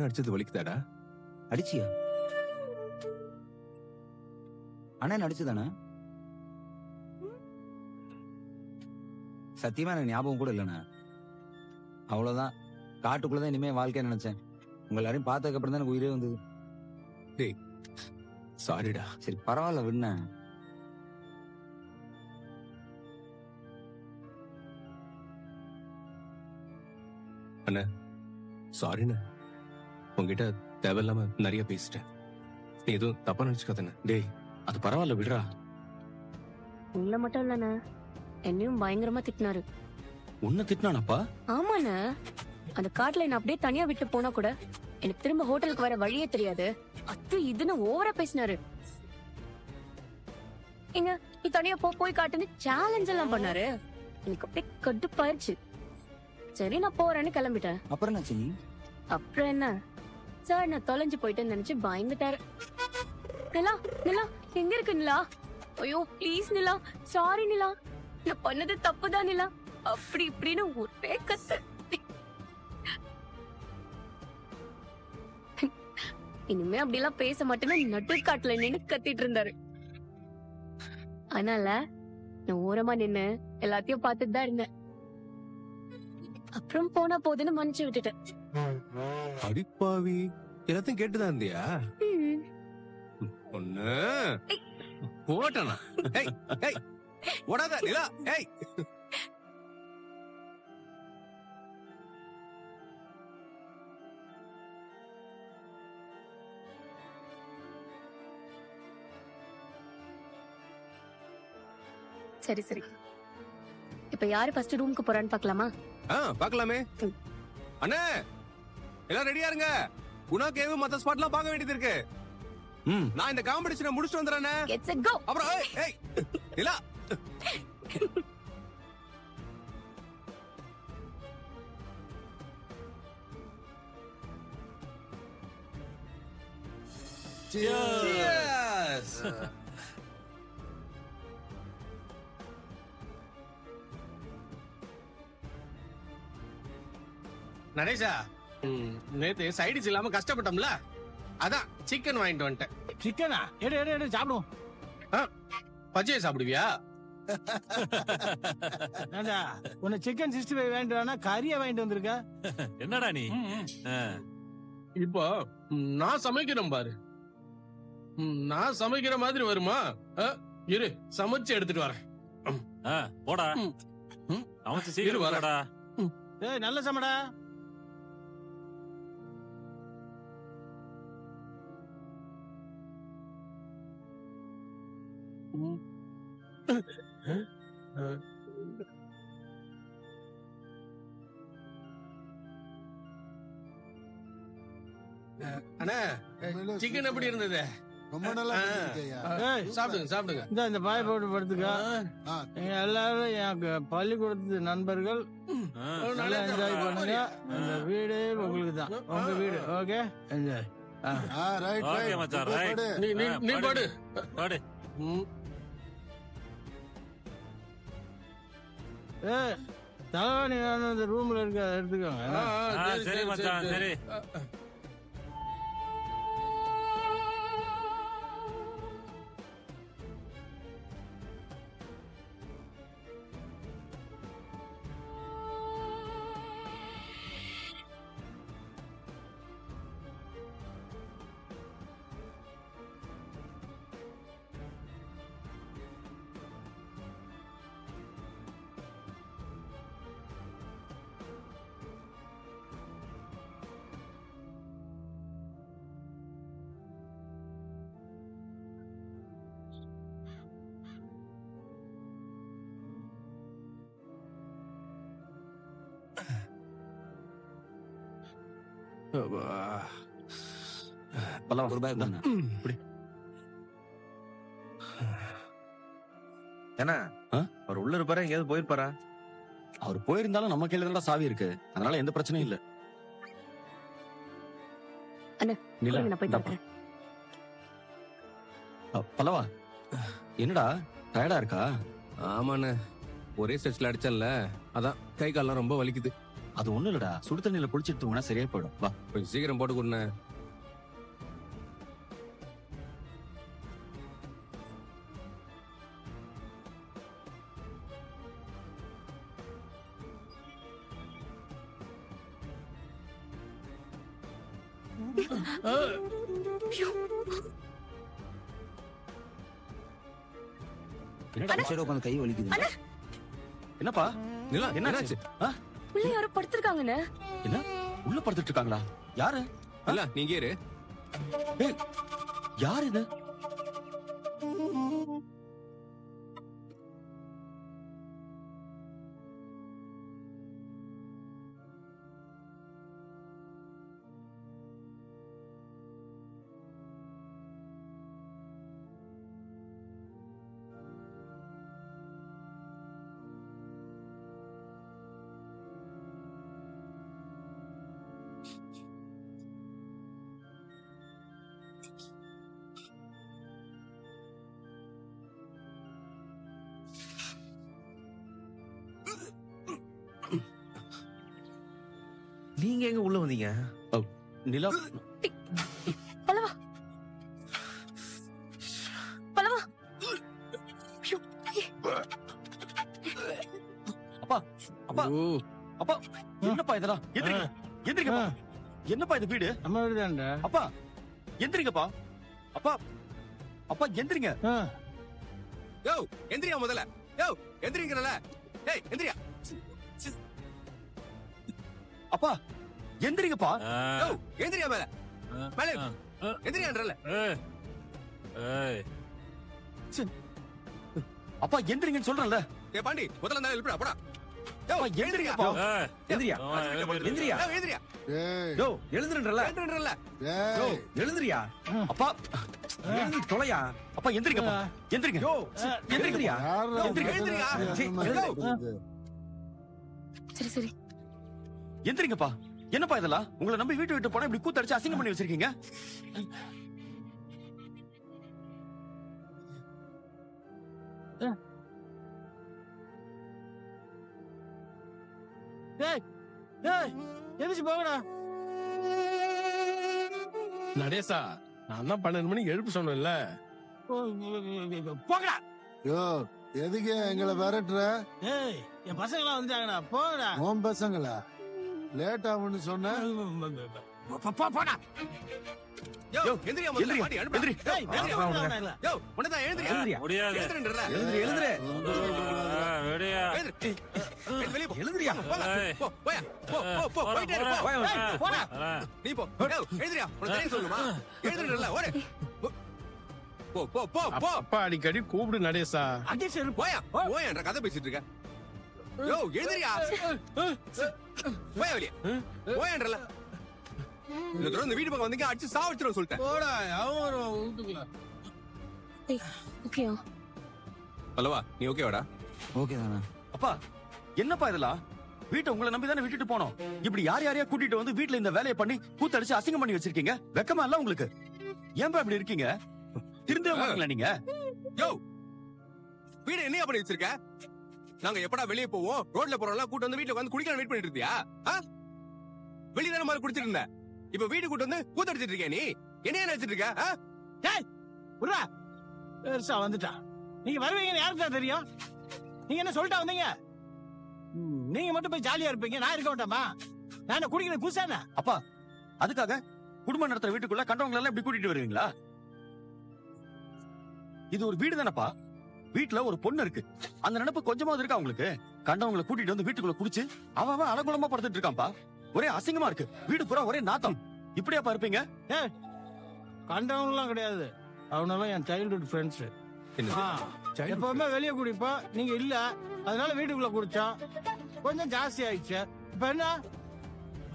பொண்ணு அடிச்சது வலிக்குதாடா? அடிச்சியா? அண்ணன் அடிச்சுதானே? சத்தியமா எனக்கு ஞாபகம் கூட இல்லைண்ணா. அவ்வளவுதான், காட்டுக்குள்ளதான் இனிமே வாழ்க்கை நினைச்சேன். உங்க எல்லாரையும் பார்த்ததுக்கு அப்புறம் தான் எனக்கு உயிரே வந்தது. டேய் சாரிடா. சரி பரவாயில்ல விண்ண. அண்ணா சாரிண்ணா, உங்ககிட்ட தேவையில்லாம நிறைய பேசிட்டேன். நீ எதுவும் தப்பா நினைச்சுக்காதண்ணா. டேய் அது பரவாயில்ல விடுறா. உங்களை மட்டும் இல்லண்ணே, என்னையும் பயங்கரமா திட்டினாரு. உன்னை திட்டினானப்பா? ஆமாண்ணே, அந்த காட்டுல என்ன அப்படியே தனியா விட்டு போனா கூட எனக்கு திரும்ப ஹோட்டலுக்கு வர வழியே தெரியாது. அது இதுன்னு ஓவரா பேசினாரு. எங்க நீ தனியா போய் காட்டுன்னு சேலஞ்ச் எல்லாம் பண்ணாரு. எனக்கு அப்படியே கடுப்பாயிருச்சு. சரி நான் போறேன்னு கிளம்பிட்டேன். அப்புறம் என்னாச்சு நீ? அப்புறம் என்ன சார், நான் தொலைஞ்சு போயிட்டேன்னு நினைச்சு பயந்துட்டாரு. நிலா நிலா எங்க இருக்கு நிலா? ஐயோ ப்ளீஸ் நிலா, சாரி நிலா, நான் பண்ணது தப்புதான் நிலா, அப்படி இப்படின்னு ஒரே கத்து. இனிமே அப்படிலாம் பேச மாட்டேன்னு நடுக்காட்டுல நின்னு கத்திட்டு இருந்தாரு. அதனால நான் ஓரமா நின்னு எல்லாத்தையும் பார்த்துட்டு தான் இருந்தேன். அப்புறம் போனா போதுன்னு மன்னிச்சு விட்டுட்டேன். அடிப்பாவி, எல்லாத்தையும் கேட்டுதான் இருந்தியா? ஒண்ணு போட்டனா? ஏய் ஏய் ஓடாத நிலா. ஏய் சரி சரி, இப்ப யாரு ஃபர்ஸ்ட் ரூமுக்கு போறான்னு பாக்கலாமா? பாக்கலாமே. அண்ணே எல்லாம் ரெடியா இருங்க. குணா கேவு மத்த ஸ்பாட்லாம் பார்க்க வேண்டியது இருக்கு. நான் இந்த காம்படிஷனை முடிச்சுட்டு வந்துறேன். Get set go. அப்புறம் ஏய் நிலா. Cheers. நடேஷா, நேத்து சைடிஸ் இல்லாம கஷ்டப்பட்டோம்ல, அதான் சிக்கன் வாங்கிட்டு வந்துட்டேன். சிக்கனா? எடு எடு எடு சாப்பிடுவோம். பச்சையை சாப்பிடுவியா? ஏண்டா, உன்னை சிக்கன் 65 வாங்கிட்டு வானா கறியா வாங்கிட்டு வந்திருக்க? என்னடா நீ? இப்போ நான் சமைக்கிறேன் பாரு. நான் சமைக்கிற மாதிரி வருமா? இரு சமைச்சு எடுத்துட்டு வரேன். போடா, சமைச்சு சீக்கிரம் வரடா. ஏய் நல்ல சமடா. அண்ணா சிக்கன் எப்படி இருந்தது? ரொம்ப நல்லா இருந்துச்சுய்யா. ஏய் சாப்பிடுங்க சாப்பிடுங்க. இந்த பாய் போட்டு படுத்துக்க. நீங்க எல்லாரும் எனக்கு பள்ளிக்கூடத்து நண்பர்கள், நல்லா என்ஜாய் பண்ணுங்க. இந்த வீடு உங்களுக்கு தான், உங்க வீடு. Okay, enjoy. Right okay right மச்சான், ரைட். நீ பாடு பாடு. ஏய் தலைவாணி வேணும், இந்த ரூம்ல இருக்க அதை எடுத்துக்கோங்க. சரி மச்சான், சரி. ஒரு பாய் தானே. என்ன அவர் உள்ள இருப்பாரா, எங்கேயாவது போயிருப்பாரா? அவர் போயிருந்தாலும் நம்ம கையில தான் சாவி இருக்கு, அதனால எந்த பிரச்சனையும் இல்ல. அண்ணா, நிலா, நான் போய் இந்தாப்பா. பார்க்கறேன். பல்லவா என்னடா டயர்டா இருக்கா? ஆமாண்ணே, ஒரே ஸ்ட்ரெச்ல அடிச்சேன்ல, அதான் கை கால்லாம் ரொம்ப வலிக்குது. அது ஒண்ணு இல்லடா, சுடு தண்ணியில குளிச்சிட்டு தூங்கினா சரியா போயிடும். வா. கொஞ்சம் சீக்கிரம் போட்டு கொடுண்ணே. சரி உட்காந்து கை வலிக்குது. என்னப்பா நிலா என்னாச்சு? என்னாச்சு? உள்ள யாரோ படுத்திருக்காங்கண்ணே. என்ன உள்ள படுத்துட்டு இருக்காங்களா? யாரு? நிலா நீங்க இரு. ஏய், யார் இது? நீங்க எங்க உள்ள வந்தீங்க? நிலா பல்லவா பல்லவா. அப்பா அப்பா அப்பா, என்னப்பா இதெல்லாம்? எந்திரிங்க எந்திரிங்கப்பா. என்னப்பா இது வீடு? நம்ம வீடு தான்டா. அப்பா எந்திரிங்கப்பா. அப்பா அப்பா எந்திரிங்க. யோ எந்திரியா முதல்ல. யோ எந்திரிங்கறல. ஏய் எந்திரியா. அப்பா எந்திரிங்கப்பா. யோ எந்திரியா மேல. மேல எந்திரியான்றல. அப்பா எந்திரிங்கன்னு சொல்றேன்ல. ஏ பாண்டி முதல்ல நான் எழுப்புடா போடா. யோ அப்பா எந்திரிங்கப்பா. எந்திரியா எந்திரியா. யோ எந்திரியா. டேய் யோ எழுந்துறேன்ல. எழுந்துன்றல. யோ டேய் எழுந்துறியா. அப்பா எழுந்து தொலையா. அப்பா எந்திரிங்கப்பா. எந்திரிங்க. யோ எந்திரிங்கறியா. யாரா எந்திரிங்க. எந்திரியா. சீ, எழுந்து. சரி சரி. எந்திரிங்கப்பா. என்னப்பா இதெல்லாம்? உங்களை நம்பி வீட்டு விட்டு போனா இப்படி கூத்தடிச்சு அசிங்கம் பண்ணி வச்சிருக்கீங்க. ஏய் ஏய் எந்திரிச்சு போங்கடா. நடேசா, நான் தான் 12 மணிக்கு எழுப்பு சொன்னேன்ல. போங்கடா. யோ எதுக்கு எங்களை விரட்டுற? ஏய் என் பசங்க எல்லாம் வந்துட்டாங்கடா. போங்கடா. உன் பசங்களா? லேட் ஆகும்னு சொன்ன. போடா. யோ எந்திரியா முதல்ல. எந்திரிங்க. பாண்டி அனுப்பு. எந்திரி. ஏய் வேற இல்ல. யோ உனதான் எழுந்திரியா. எழுந்திரியா. முடியாது. எழுந்துன்றல. எழுந்துரு. ரெடியா? எழுந்திரு. வெளிய போ. எழுந்திரியா. போங்க. போ போயா. போ போ போ போயிட்டே இரு, போ. ஏய், போடா. நீ போ. யோ எழுந்திரியா. உனக்கு தெரியும் சொல்லுமா. எழுந்துன்றல. ஓடு. போ போ போ போ. அப்பா அடிக்கடி கூப்பிடு நடேசா. அடி செருப்பு. போயா. போயான்ற கதை பேசிட்டு இருக்க. யோ எழுந்திரியா. போயா வெளிய. போயான்றல. இந்த தடவை இந்த வீட்டு பக்கம் வந்தீங்க அடிச்சு சாவடிச்சிரும் சொல்லிட்டேன். போடா. அவன் வருவான் வீட்டுக்குள்ள. ஓகேயா? பல்லவா நீ ஓகேவாடா? ஓகே தானே. அப்பா என்னப்பா இதெல்லாம்? வீட்டை உங்களை நம்பி தானே விட்டுட்டு போனோம். இப்படி யார் யாரையா கூட்டிட்டு வந்து வீட்டுல இந்த வேலையை பண்ணி கூத்தடிச்சு அசிங்கம் பண்ணி வச்சிருக்கீங்க. வெக்கமா இல்ல உங்களுக்கு? ஏன்பா இப்படி இருக்கீங்க? திருந்தவே மாட்டீங்களா நீங்க? யோ வீடு என்னையா பண்ணி வச்சிருக்க? நாங்க எப்படா வெளியே போவோம், ரோட்ல போறோம்லாம் கூட்டு வந்து வீட்டுல வந்து குடிக்க வெயிட் பண்ணிட்டு இருந்தியா? வெளியே தானே மாதிரி குடிச்சிட்டு இருந்த. இப்ப வீடு கூட்டு வந்து கூத்தடிச்சிட்டு இருக்கியா நீ? என்னையா நினைச்சிட்டு இருக்க? டேய் உர்ரா. பெருசா வந்துட்டான். நீங்க வருவீங்கன்னு யாருக்கு தான் தெரியும்? நீங்க என்ன சொல்லிட்டா வந்தீங்க? நீங்க மட்டும் போய் ஜாலியா இருப்பீங்க, நான் இருக்க மாட்டேமா? நான் என்ன குடிக்கிறது புதுசானே? அப்பா அதுக்காக குடும்பம் நடத்துற வீட்டுக்குள்ள கண்டவங்க எல்லாம் இப்படி கூட்டிட்டு வருவீங்களா? இது ஒரு வீடு தானப்பா. வீட்டுல ஒரு பொண்ணு இருக்கு. அந்த நினைப்பு கொஞ்சமாவது இருக்கா உங்களுக்கு? கண்டவங்களை கூட்டிட்டு வந்து வீட்டுக்குள்ள குடிச்சு அவன் அலகுலமா படுத்துட்டு இருக்கான்ப்பா. ஒரே அசிங்கமா இருக்கு. வீடு பூரா ஒரே நாத்தம். இப்படியாப்பா இருப்பீங்க? கண்டவங்கலாம் கிடையாது. அவனெல்லாம் என் சைல்ட்ஹுட் ஃப்ரெண்ட்ஸ். எப்பவுமே வெளியே குடிப்போம், நீங்க இல்ல, அதனால வீட்டுக்குள்ள குடிச்சோம். கொஞ்சம் ஜாஸ்தி ஆயிடுச்சு. இப்ப என்ன?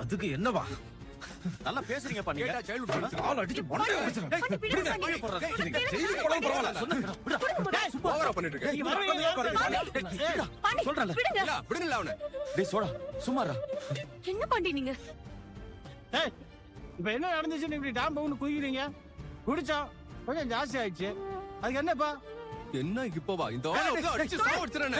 அதுக்கு என்னவா? நல்லா பேசுறீங்கப்பா நீங்க. கேட்டா childhood friends. ஆள் அடிச்சு மண்டையை உடைச்சிரும். டேய், விடுங்க, வாயை போடுறாரு. செய்தி போடாம பரவாயில்ல. சொன்னா விடுடா. ஓவரா பண்ணிட்டு இருக்க. நீங்க வருவீங்கன்னு யாருக்கு தெரியும்? ஏய், சொல்றேன்ல. இல்ல, விடுங்கல்ல அவனை. டேய் சோடா சும்மாரா. என்ன பாண்டி நீங்க? ஏய், இப்ப என்ன நடந்துச்சுன்னு இப்படி டாம்பு குதிக்கிறீங்க? குடிச்சோம், கொஞ்சம் ஜாஸ்தி ஆயிடுச்சு. அதுக்கு என்னப்பா? என்ன இப்பவா இந்த ஆளை உட்கார அடிச்சு சாவடிச்சிரேன்.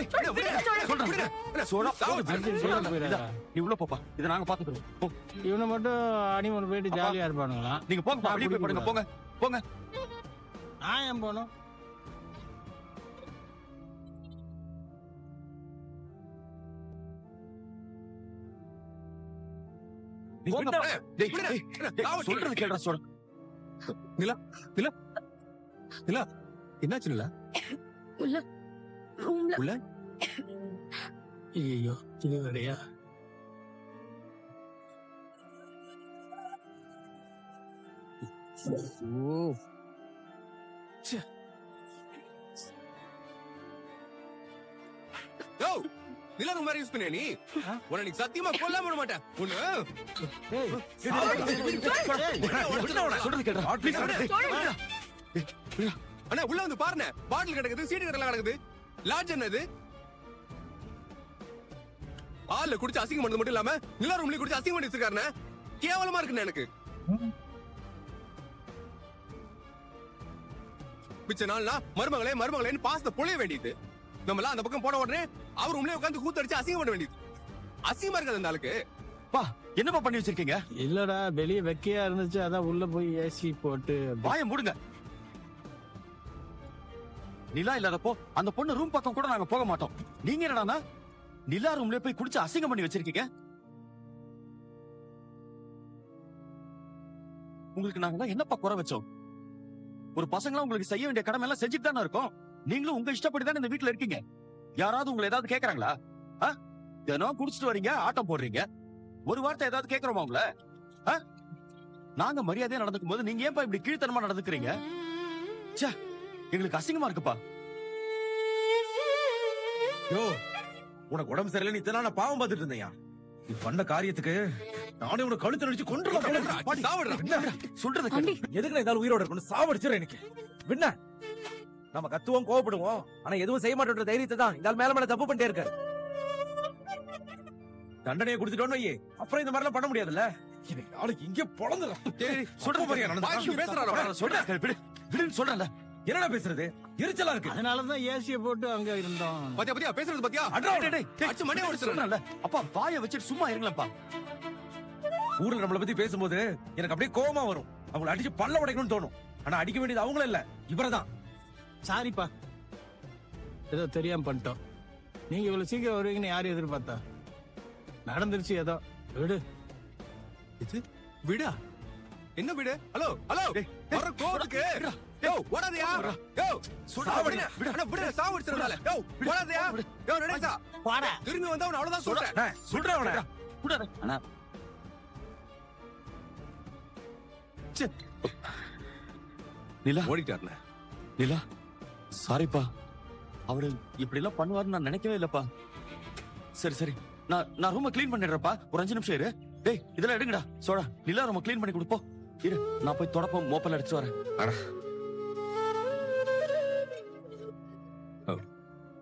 சோழா சொல்லிட்டு போயிடாத. நீ உள்ள போப்பா இதை நாங்க பாத்துக்கிறோம் போ. இவனை மட்டும் அனிமல் போயிட்டு ஜாலியா இருப்பானுங்களா? நீங்க போங்க வெளியே போய் படுங்க போங்க போங்க. நான் ஏன் போகணும்? நீ போங்க. டேய், விடுடா. டேய், டேய், சொல்றது கேளுடா சோழா. என்னாச்சு நிலா? உள்ள ரூம்ல ஐயோ இது வேறையா? ஓ யோ நிலா ரூம் மாதிரி யூஸ் பண்ணியா நீ? உன்னை நீ சத்தியமா கொல்லாம விட மாட்டேன் ஒண்ணு. ஏய், சொல்றது கேளுடா. ப்ளீஸ் அண்ணா உள்ள வந்து பாருங்க, பாட்டில் கிடக்குது, சீட்டு கடலாம் கிடக்குது. லாட்ஜ் என்னது? ஆள்ல குடிச்சு அசிங்கம் பண்ணது மட்டும் இல்லாம நிலா ரூம்லயே குடிச்சு அசிங்கம் பண்ணி வச்சிருக்காருண்ணே. கேவலமா இருக்குண்ணே எனக்கு. மிச்ச நாள்னா மருமகளேன்னு பாசத்தை பொழைய வேண்டியது. நம்மளாம் அந்த பக்கம் போன உடனே அவர் ரூம்லயே உட்காந்து கூத்தடிச்சு அசிங்கம் பண்ண வேண்டியது. அசிங்கமா இருக்காது அந்த ஆளுக்கு. பா என்னப்பா பண்ணி வச்சிருக்கீங்க? இல்லடா வெளிய வெக்கையா இருந்துச்சு, அதான் உள்ள போய் ஏசி போட்டு. வாயை மூடுங்க. நிலா இல்லாதப்போ அந்த பொண்ணு ரூம் பக்கம் கூட நாங்க போக மாட்டோம். நீங்க என்னடானா நிலா ரூம்ல போய் குடிச்சு அசிங்கம் பண்ணி வச்சிருக்கீங்க. உங்களுக்கு நாங்க என்னப்பா குறை வச்சோம்? ஒரு பசங்களா உங்களுக்கு செய்ய வேண்டிய கடமை எல்லாம் செஞ்சுட்டு தானே இருக்கோம். நீங்களும் உங்க இஷ்டப்படி தானே இந்த வீட்டுல இருக்கீங்க. யாராவது உங்களை ஏதாவது கேக்குறாங்களா? தினம் குடிச்சிட்டு வரீங்க, ஆட்டம் போடுறீங்க. ஒரு வார்த்தை ஏதாவது கேக்குறோமா உங்களை? நாங்க மரியாதையா நடந்துக்கும் போது நீங்க ஏன்பா இப்படி கீழ்த்தனமா நடந்துக்கிறீங்க? ச்சே, எங்களுக்கு அசிங்கமா இருக்குப்பா. யோ உனக்கு உடம்பு சரியில்லை, நீ இத்தனை நாள் பாவம் பார்த்துட்டு இருந்தியா? நீ பண்ண காரியத்துக்கு நானே உனக்கு கழுத்து நடிச்சு கொண்டு சொல்றது கேளு. எதுக்கு ஏதாவது உயிரோட இருக்கணும்? சாவடிச்சிடறேன் எனக்கு. விண்ண நம்ம கத்துவோம், கோவப்படுவோம், ஆனா எதுவும் செய்ய மாட்டோன்ற தைரியத்தை தான் இந்த மேல மேல தப்பு பண்ணிட்டே இருக்காரு. தண்டனையை கொடுத்துட்டோன்னு வையே, அப்புறம் இந்த மாதிரிலாம் பண்ண முடியாதுல்ல. ஆளுக்கு இங்கே பொழந்துடும். சொல்றேன்ல, என்னடா பேசுறது? எரிச்சலா இருக்கு. அதனாலதான் ஏசிய போட்டு அங்க இருந்தோம். பாத்தியா பேசுறது பாத்தியா? அடிச்சு மண்டையை உடைச்சிடுறேன்ல. அப்பா வாயை வச்சுட்டு சும்மா இருங்களேன்ப்பா. ஊர்ல நம்மளை பத்தி பேசும்போது எனக்கு அப்படியே கோவமா வரும். அவங்களை அடிச்சு பல்ல உடைக்கணும்னு தோணும். ஆனா அடிக்க வேண்டியது அவங்கள இல்ல, இவரதான். சாரிப்பா, ஏதோ தெரியாம பண்ணிட்டோம். நீங்க இவ்வளவு சீக்கிரம் வருவீங்கன்னு யாரும் எதிர்பார்த்தா? நடந்துருச்சு ஏதோ. விடு. விடா? என்ன விடு? ஹலோ ஹலோ, வர கோவத்துக்கு யோ ஓடாதயா? யோ சாவடி விடு. விடு, சாவடிச்சறதால. யோ ஓடாதயா? யோ நடேசா வாடா. திரும்பி வந்தா அவன அவ்வளவுதான் சொல்றேன். சொல்றேன் அவன. விடாத. அண்ணா நிலா ஓடிட்டாருண்ணே. நிலா சாரிப்பா. அவரு இப்படி எல்லாம் பண்ணுவாருன்னு நான் நினைக்கவே இல்லப்பா. சரி சரி, நான் ரூமை கிளீன் பண்ணிடுறப்பா. ஒரு 5 நிமிஷம் இரு. டேய் இதெல்லாம் எடுங்கடா. சோழா நிலா ரூமை கிளீன் பண்ணி கொடுப்போம். இரு, நான் போய் தொடப்பம் மோப்பல் அடிச்சுட்டு வரேன்.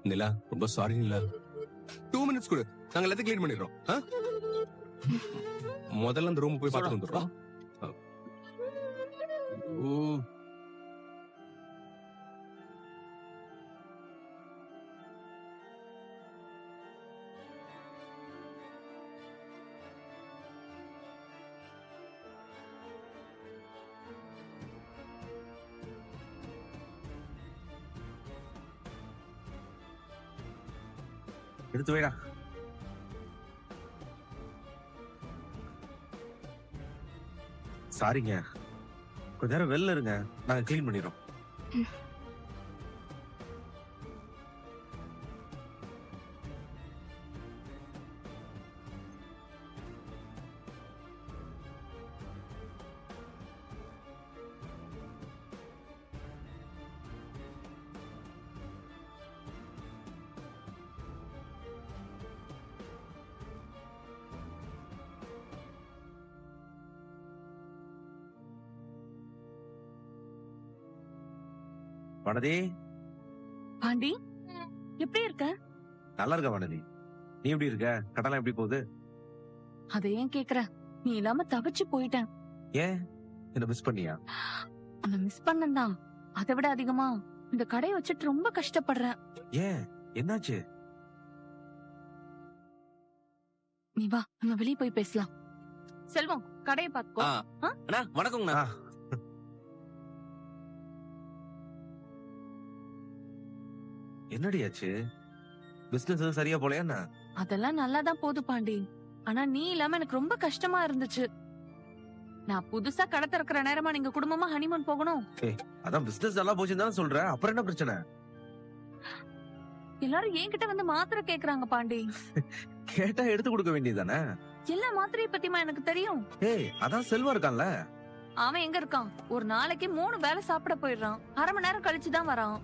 நிலா ரொம்ப சாரி நிலா. 2 மினிட்ஸ் கொடு, நாங்க எல்லாத்தையும் க்ளீன் பண்ணிடுறோம். முதல்ல அந்த ரூம் போய் பார்த்துட்டு வந்துடுறோம். எடுத்து வைடா. சாரிங்க, கொஞ்ச நேரம் வெளில இருங்க, நாங்க கிளீன் பண்ணிடுறோம். வனதி, பாண்டி எப்படி இருக்க? நல்லா இருக்க வனதி. நீ எப்படி இருக்க? கடலாம் எப்படி போகுது? அதை ஏன் கேக்குற? நீ இல்லாம தவிச்சு போயிட்டேன். ஏன் என்ன மிஸ் பண்ணியா? உன்னை மிஸ் பண்ணதான். அதை விட அதிகமா இந்த கடையை வச்சுட்டு ரொம்ப கஷ்டப்படுறேன். ஏன் என்னாச்சு? நீ வா, நம்ம வெளியே போய் பேசலாம். செல்வம், கடையை பாத்துக்கோ. அண்ணா வணக்கங்கண்ணா. என்னடி ஆச்சு? பிசினஸ் சரியா போலையா என்ன? அதெல்லாம் நல்லாதான் போகுது பாண்டி. ஆனா நீ இல்லாம எனக்கு ரொம்ப கஷ்டமா இருந்துச்சு. நான் புதுசா கடை திறக்கிற நேரமா நீங்க குடும்பமா ஹனிமூன் போகணும். அதான் பிசினஸ் நல்லா போச்சுன்னு தானே சொல்றேன். அப்புறம் என்ன பிரச்சனை? எல்லாரும் என்கிட்ட வந்து மாத்திரை கேக்குறாங்க பாண்டி. கேட்டா எடுத்து கொடுக்க வேண்டியதானே? எல்லா மாத்திரையை பத்தியுமா எனக்கு தெரியும்? ஏய், அதான் செல்வம் இருக்கான்ல. அவன் எங்க இருக்கான்? ஒரு நாளைக்கு 3 வேளை சாப்பிட போயிடுறான். அரை மணி நேரம் கழிச்சுதான் வரான்.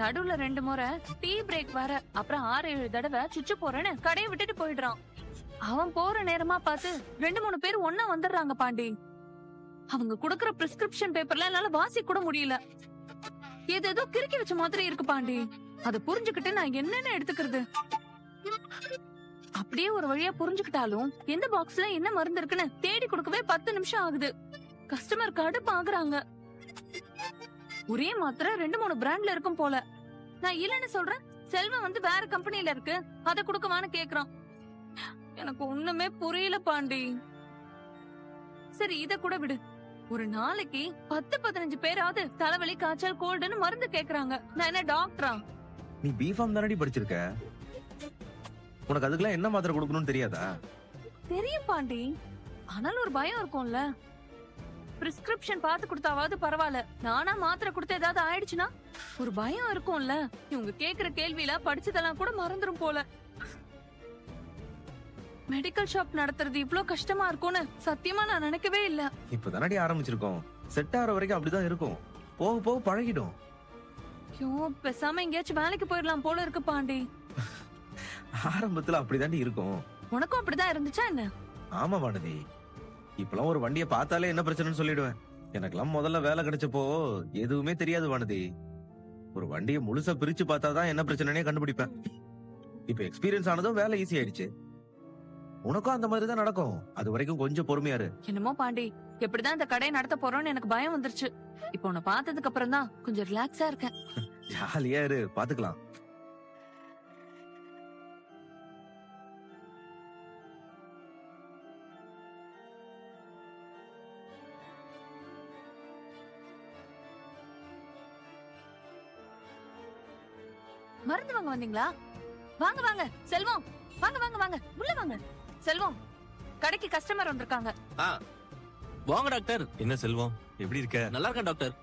நடுவுல 2 முறை டீ பிரேக் வர, அப்புறம் 6-7 தடவை சுச்சு போறேன்னு கடையை விட்டுட்டு போயிடுறான். அவன் போற நேரமா பார்த்து 2-3 பேர் ஒன்னா வந்துடுறாங்க பாண்டி. அவங்க குடுக்கற பிரிஸ்கிரிப்ஷன் பேப்பர்ல என்னால வாசி கூட முடியல. ஏதோ கிறுக்கி வச்ச மாதிரி இருக்கு பாண்டி. அதை புரிஞ்சுக்கிட்டு நான் என்னென்ன எடுத்துக்கிறது? அப்படியே ஒரு வழியா புரிஞ்சுக்கிட்டாலும் எந்த பாக்ஸ்ல என்ன மருந்து இருக்குன்னு தேடி கொடுக்கவே 10 நிமிஷம் ஆகுது. கஸ்டமர் கடுப்பு ஆகுறாங்க. ஒரே மாத்திரை 2-3 பிராண்ட்ல இருக்கும் போல. நான் இல்லன்னு சொல்றேன், செல்வம் வந்து வேற கம்பெனில இருக்கு, அதை கொடுக்கவான்னு கேக்குறான். எனக்கு ஒண்ணுமே புரியல பாண்டி. சரி, இத கூட விடு. ஒரு நாளைக்கு 10-15 பேராவது தலைவலி, காய்ச்சல், கோல்டுன்னு மருந்து கேக்குறாங்க. நான் என்ன டாக்டரா? நீ பிஃபார்ம் தானடி படிச்சிருக்க. உனக்கு அதுக்கெல்லாம் என்ன மாத்திரை கொடுக்கணும்னு தெரியாதா? தெரியும் பாண்டி, ஆனாலும் ஒரு பயம் இருக்கும்ல. பிரிஸ்கிரிப்ஷன் பார்த்து கொடுத்தாவது பரவாயில்ல, நானா மாத்திரை கொடுத்து ஏதாவது ஆயிடுச்சுன்னா ஒரு பயம் இருக்கும்ல. இவங்க கேக்குற கேள்வியில படிச்சதெல்லாம் கூட மறந்துரும் போல. மெடிக்கல் ஷாப் நடத்துறது இவ்ளோ கஷ்டமா இருக்கும்னு சத்தியமா நான் நினைக்கவே இல்ல. இப்பதானடி ஆரம்பிச்சிருக்கோம். செட் ஆகிற வரைக்கும் அப்படிதான் இருக்கும். போக போக பழகிடும். ஐயோ, பேசாம எங்கேயாச்சும் வேலைக்கு போயிடலாம் போல இருக்கு பாண்டி. ஆரம்பத்துல அப்படிதாண்டி இருக்கும். உனக்கும் அப்படிதான் இருந்துச்சா என்ன? ஆமா வானதி, இப்பெல்லாம் ஒரு வண்டியை பார்த்தாலே என்ன பிரச்சனைன்னு சொல்லிடுவேன். எனக்கெல்லாம் முதல்ல வேலை கிடைச்சப்போ எதுவுமே தெரியாது வானதி. ஒரு வண்டியை முழுசா பிரிச்சு பார்த்தாதான் என்ன பிரச்சனைனே கண்டுபிடிப்பேன். இப்ப எக்ஸ்பீரியன்ஸ் ஆனதும் வேலை ஈஸி ஆயிடுச்சு. உனக்கும் அந்த மாதிரி தான் நடக்கும். அது வரைக்கும் கொஞ்சம் பொறுமையா இரு. என்னமோ பாண்டி, எப்படிதான் இந்த கடையை நடத்த போறோம்னு எனக்கு பயம் வந்துருச்சு. இப்போ உன்னை பார்த்ததுக்கு அப்புறம் தான் கொஞ்சம் ரிலாக்ஸா இருக்கேன். ஜாலியா இரு, பாத்துக்கலாம். மருந்து வாங்க வந்தீங்களா? வாங்க வாங்க செல்வம், வாங்க வாங்க வாங்க, உள்ள வாங்க. செல்வம், கடைக்கு கஸ்டமர் வந்திருக்காங்க. வாங்க டாக்டர். என்ன செல்வம், எப்படி இருக்க? நல்லா இருக்கேன் டாக்டர்.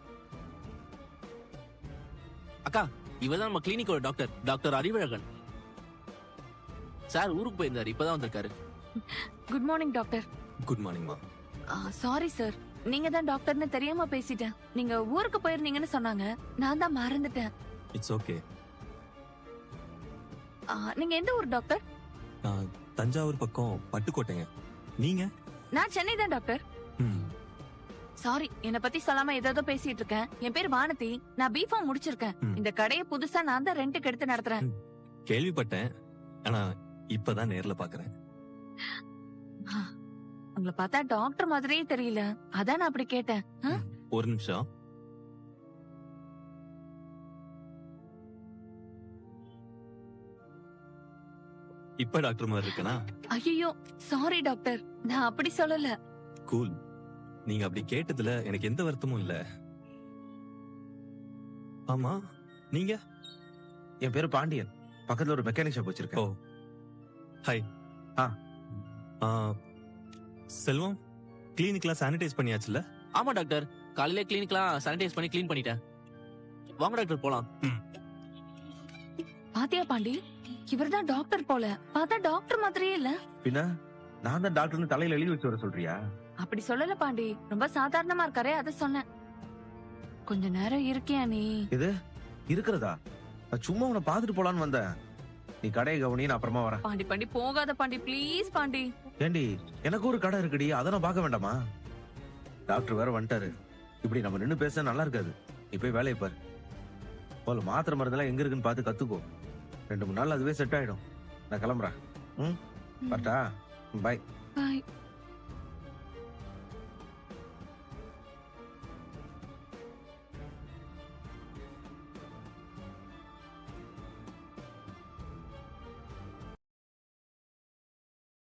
அக்கா, இவதான் நம்ம கிளினிக்கோட டாக்டர், டாக்டர் அறிவழகன். சார் ஊருக்கு போயிருந்தாரு, இப்பதான் வந்திருக்காரு. Good morning doctor. குட் மார்னிங்மா. சாரி சார், நீங்க தான் டாக்டர்னு தெரியாம பேசிட்டேன். நீங்க ஊருக்கு போயிருந்தீங்கன்னு சொன்னாங்க, நான் தான் மறந்துட்டேன். It's okay. நீங்க எந்த ஊர் டாக்டர்? நான் தஞ்சாவூர் பக்கம் பட்டுக்கோட்டைங்க. நீங்க? நான் சென்னை தான் டாக்டர். சாரி, என்ன பத்தி சொல்லாம ஏதோ பேசிட்டு இருக்கேன். என் பேர் வானதி, நான் பிஃபார்ம் முடிச்சிருக்கேன். இந்த கடையை புதுசா நான் தான் ரெண்டுக்கு எடுத்து நடத்துறேன். கேள்விப்பட்டேன், ஆனா இப்பதான் நேர்ல பாக்குறேன். உங்களை பார்த்தா டாக்டர் மாதிரியே தெரியல, அதான் நான் அப்படி கேட்டேன். ஒரு நிமிஷம். இப்ப டாக்டர் மாதிரி இருக்கனா? ஐயோ சாரி டாக்டர், நான் அப்படி சொல்லல. கூல். நீங்க அப்படி கேட்டதுல எனக்கு எந்த வருத்தமும் இல்ல. ஆமா, நீங்க? என் பேரு பாண்டியன். பக்கத்துல ஒரு மெக்கானிக் ஷாப் வச்சிருக்கேன். ஓ, ஹாய். செல்வம், கிளினிக்லாம் சானிடைஸ் பண்ணியாச்சுல? ஆமா டாக்டர், காலையில கிளினிக்லாம் சானிடைஸ் பண்ணி க்ளீன் பண்ணிட்டேன். வாங்க டாக்டர் போலாம். பாத்தியா பாண்டி, இவர்தான் டாக்டர் போல. பார்த்தா டாக்டர் மாதிரியே இல்ல. பின்ன நான் தான் டாக்டர்னு தலையில எழுதி வச்சு வர சொல்றியா? அப்படி சொல்லல பாண்டி, ரொம்ப சாதாரணமா இருக்காரே, அத சொன்னேன். கொஞ்ச நேரம் இருக்கியா நீ? இது இருக்கிறதா? நான் சும்மா உன்னை பாத்துட்டு போலான்னு வந்தேன். நீ கடையை கவனி, நான் அப்புறமா வரேன். பாண்டி பாண்டி போகாத பாண்டி, ப்ளீஸ் பாண்டி. ஏண்டி, எனக்கு ஒரு கடை இருக்குடி, அதை நான் பார்க்க வேண்டாமா? டாக்டர் வேற வந்துட்டாரு. இப்படி நம்ம நின்னு பேச நல்லா இருக்காது. நீ போய் வேலையை பாரு. போல மாத்திரை மருந்தெல்லாம் எங்க இருக்குன்னு பார்த்து கத்துக்கோ. 2-3 நாள் அதுவே செட் ஆயிடும். நான் கிளம்புறேன். வரட்டா? பாய். பாய்.